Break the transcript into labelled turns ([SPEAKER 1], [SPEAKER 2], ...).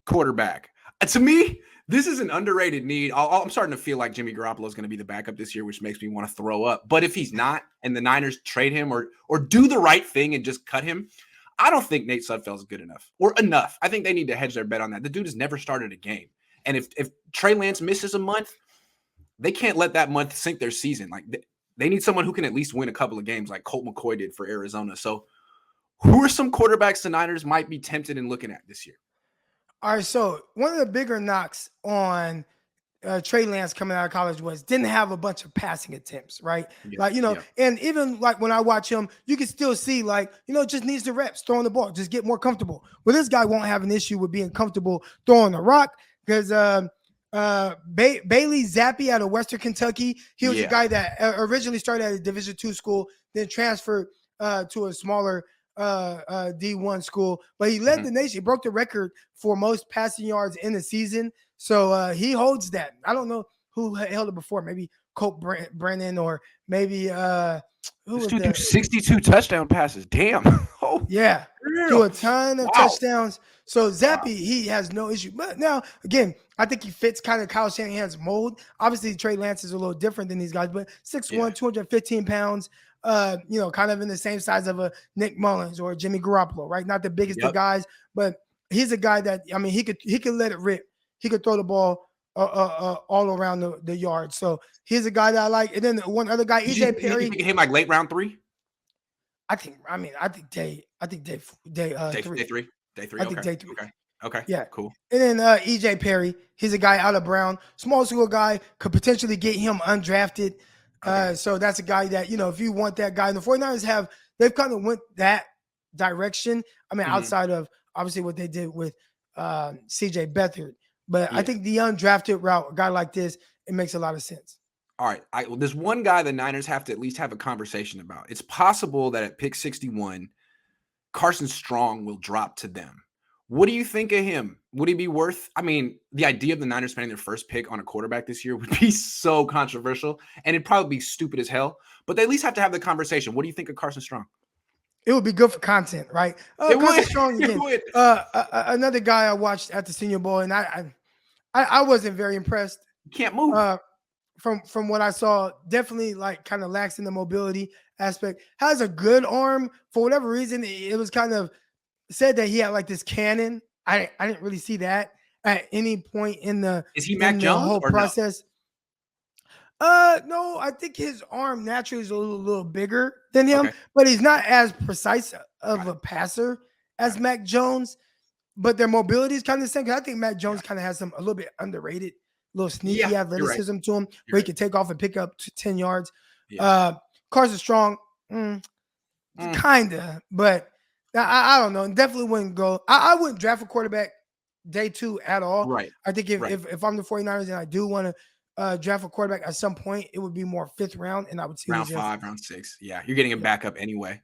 [SPEAKER 1] Quarterback. To me, this is an underrated need. I'm starting to feel like Jimmy Garoppolo is going to be the backup this year, which makes me want to throw up. But if he's not, and the Niners trade him or do the right thing and just cut him, I don't think Nate Sudfeld is good enough or enough. I think they need to hedge their bet on that. The dude has never started a game, and if Trey Lance misses a month, they can't let that month sink their season. Like they need someone who can at least win a couple of games, like Colt McCoy did for Arizona. So, who are some quarterbacks the Niners might be tempted in looking at this year?
[SPEAKER 2] All right, so one of the bigger knocks on Trey Lance coming out of college was didn't have a bunch of passing attempts, right?
[SPEAKER 1] Yeah,
[SPEAKER 2] like, and even like when I watch him, you can still see like, just needs the reps throwing the ball, just get more comfortable. Well, this guy won't have an issue with being comfortable throwing the rock because Bailey Zappi out of Western Kentucky, he was a guy that originally started at a Division II school, then transferred to a smaller D1 school, but he led the nation. He broke the record for most passing yards in the season. So he holds that. I don't know who held it before. Maybe Colt Brennan or maybe
[SPEAKER 1] who was that? 62 touchdown passes. Damn.
[SPEAKER 2] Oh, yeah. Do a ton of touchdowns. So Zappi, he has no issue. But now, again, I think he fits kind of Kyle Shanahan's mold. Obviously, Trey Lance is a little different than these guys, but 6'1", 215 pounds. Kind of in the same size of a Nick Mullins or Jimmy Garoppolo, right? Not the biggest of guys, but he's a guy that, I mean, he could let it rip. He could throw the ball all around the yard. So he's a guy that I like. And then one other guy, EJ Perry.
[SPEAKER 1] You think him like late round 3?
[SPEAKER 2] I think day 3.
[SPEAKER 1] Day 3. Okay.
[SPEAKER 2] Yeah.
[SPEAKER 1] Cool.
[SPEAKER 2] And then EJ Perry, he's a guy out of Brown, small school guy, could potentially get him undrafted. So that's a guy that, if you want that guy, and the 49ers they've kind of went that direction. I mean, outside of obviously what they did with CJ Beathard, but I think the undrafted route, a guy like this, it makes a lot of sense.
[SPEAKER 1] All right. There's one guy the Niners have to at least have a conversation about. It's possible that at pick 61, Carson Strong will drop to them. What do you think of him? Would he be worth? I mean, the idea of the Niners spending their first pick on a quarterback this year would be so controversial, and it'd probably be stupid as hell. But they at least have to have the conversation. What do you think of Carson Strong?
[SPEAKER 2] It would be good for content, right? Carson Strong again. Another guy I watched at the Senior Bowl, and I wasn't very impressed.
[SPEAKER 1] You can't move.
[SPEAKER 2] From what I saw, definitely like kind of lacks in the mobility aspect. Has a good arm. For whatever reason, it was kind of said that he had like this cannon. I didn't really see that at any point in the whole process. No, I think his arm naturally is a little bigger than him, but he's not as precise of a passer as Mac Jones. But their mobility is kind of the same. I think Mac Jones kind of has a little bit underrated, little sneaky athleticism to him, where he can take off and pick up 10 yards. Yeah. Carson Strong, kind of, but I don't know. Definitely wouldn't go. I wouldn't draft a quarterback day 2 at all.
[SPEAKER 1] Right.
[SPEAKER 2] I think if I'm the 49ers and I do want to draft a quarterback at some point, it would be more 5th round, and I would see
[SPEAKER 1] round 5, round 6. Yeah, you're getting him back up anyway.